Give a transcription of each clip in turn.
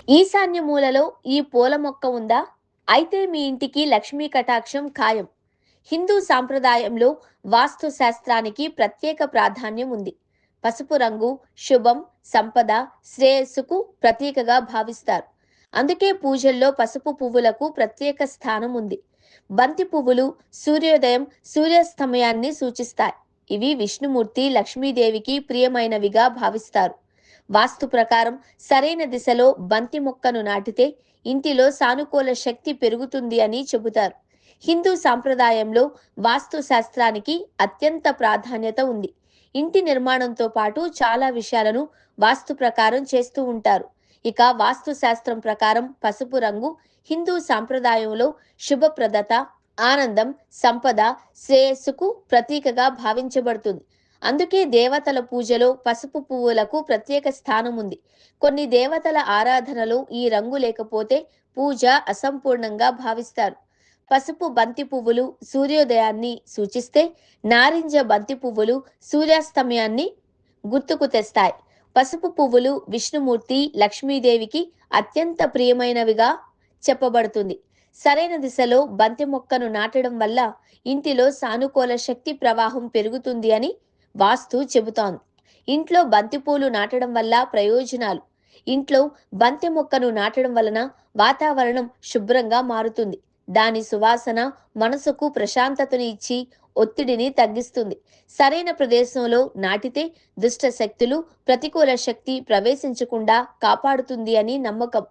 ఈశాన్య మూలలో ఈ పూల మొక్క ఉందా? అయితే మీ ఇంటికి లక్ష్మీ కటాక్షం ఖాయం. హిందూ సాంప్రదాయంలో వాస్తు శాస్త్రానికి ప్రత్యేక ప్రాధాన్యం ఉంది. పసుపు రంగు శుభం, సంపద, శ్రేయస్సుకు ప్రతీకగా భావిస్తారు. అందుకే పూజల్లో పసుపు పువ్వులకు ప్రత్యేక స్థానం ఉంది. బంతి పువ్వులు సూర్యోదయం, సూర్యాస్తమయాన్ని సూచిస్తాయి. ఇవి విష్ణుమూర్తి, లక్ష్మీదేవికి ప్రియమైనవిగా భావిస్తారు. వాస్తు ప్రకారం సరైన దిశలో బంతి మొక్కను నాటితే ఇంటిలో సానుకూల శక్తి పెరుగుతుంది అని చెబుతారు. హిందూ సాంప్రదాయంలో వాస్తు శాస్త్రానికి అత్యంత ప్రాధాన్యత ఉంది. ఇంటి నిర్మాణంతో పాటు చాలా విషయాలను వాస్తు ప్రకారం చేస్తూ ఉంటారు. ఇక వాస్తు శాస్త్రం ప్రకారం పసుపు రంగు హిందూ సాంప్రదాయంలో శుభప్రదత, ఆనందం, సంపద, శ్రేయస్సుకు ప్రతీకగా భావించబడుతుంది. అందుకే దేవతల పూజలో పసుపు పువ్వులకు ప్రత్యేక స్థానం ఉంది. కొన్ని దేవతల ఆరాధనలో ఈ రంగు లేకపోతే పూజ అసంపూర్ణంగా భావిస్తారు. పసుపు బంతి పువ్వులు సూర్యోదయాన్ని సూచిస్తే, నారింజ బంతి పువ్వులు సూర్యాస్తమయాన్ని గుర్తుకు తెస్తాయి. పసుపు పువ్వులు విష్ణుమూర్తి, లక్ష్మీదేవికి అత్యంత ప్రియమైనవిగా చెప్పబడుతుంది. సరైన దిశలో బంతి మొక్కను నాటడం వల్ల ఇంటిలో సానుకూల శక్తి ప్రవాహం పెరుగుతుంది అని వాస్తు చెబుతోంది. ఇంట్లో బంతిపూలు నాటడం వల్ల ప్రయోజనాలు. ఇంట్లో బంతి మొక్కను నాటడం వలన వాతావరణం శుభ్రంగా మారుతుంది. దాని సువాసన మనసుకు ప్రశాంతతను ఇచ్చి ఒత్తిడిని తగ్గిస్తుంది. సరైన ప్రదేశంలో నాటితే దుష్ట శక్తులు, ప్రతికూల శక్తి ప్రవేశించకుండా కాపాడుతుంది అని నమ్మకం.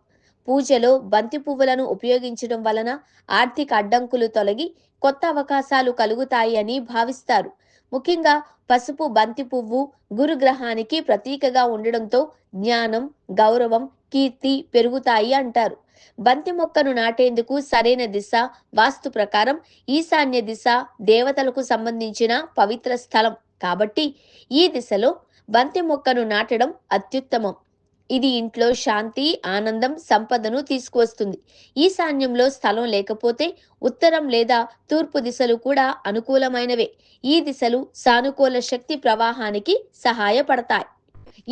పూజలో బంతి పువ్వులను ఉపయోగించడం వలన ఆర్థిక అడ్డంకులు తొలగి కొత్త అవకాశాలు కలుగుతాయి అని భావిస్తారు. ముఖ్యంగా పసుపు బంతి పువ్వు గురుగ్రహానికి ప్రతీకగా ఉండడంతో జ్ఞానం, గౌరవం, కీర్తి పెరుగుతాయి అంటారు. బంతి మొక్కను నాటేందుకు సరైన దిశ వాస్తు ప్రకారం ఈశాన్య దిశ దేవతలకు సంబంధించిన పవిత్ర స్థలం కాబట్టి ఈ దిశలో బంతి మొక్కను నాటడం అత్యుత్తమం. ఇది ఇంట్లో శాంతి, ఆనందం, సంపదను తీసుకువస్తుంది. ఈశాన్యంలో స్థలం లేకపోతే ఉత్తరం లేదా తూర్పు దిశలు కూడా అనుకూలమైనవే. ఈ దిశలు సానుకూల శక్తి ప్రవాహానికి సహాయపడతాయి.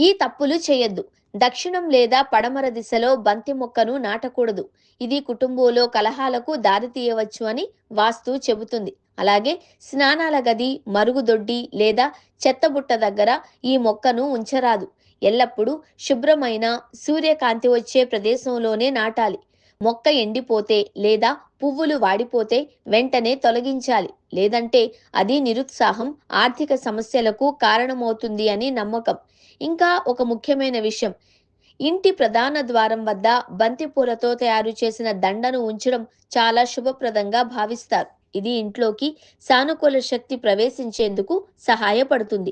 ఈ తప్పులు చేయొద్దు. దక్షిణం లేదా పడమర దిశలో బంతి మొక్కను నాటకూడదు. ఇది కుటుంబంలో కలహాలకు దారితీయవచ్చు అని వాస్తు చెబుతుంది. అలాగే స్నానాల గది, మరుగుదొడ్డి లేదా చెత్తబుట్ట దగ్గర ఈ మొక్కను ఉంచరాదు. ఎల్లప్పుడూ శుభ్రమైన సూర్యకాంతి వచ్చే ప్రదేశంలోనే నాటాలి. మొక్క ఎండిపోతే లేదా పువ్వులు వాడిపోతే వెంటనే తొలగించాలి. లేదంటే అది నిరుత్సాహం, ఆర్థిక సమస్యలకు కారణమవుతుంది అని నమ్మకం. ఇంకా ఒక ముఖ్యమైన విషయం, ఇంటి ప్రధాన ద్వారం వద్ద బంతి పూలతో తయారు చేసిన దండను ఉంచడం చాలా శుభప్రదంగా భావిస్తారు. ఇది ఇంట్లోకి సానుకూల శక్తి ప్రవేశించేందుకు సహాయపడుతుంది.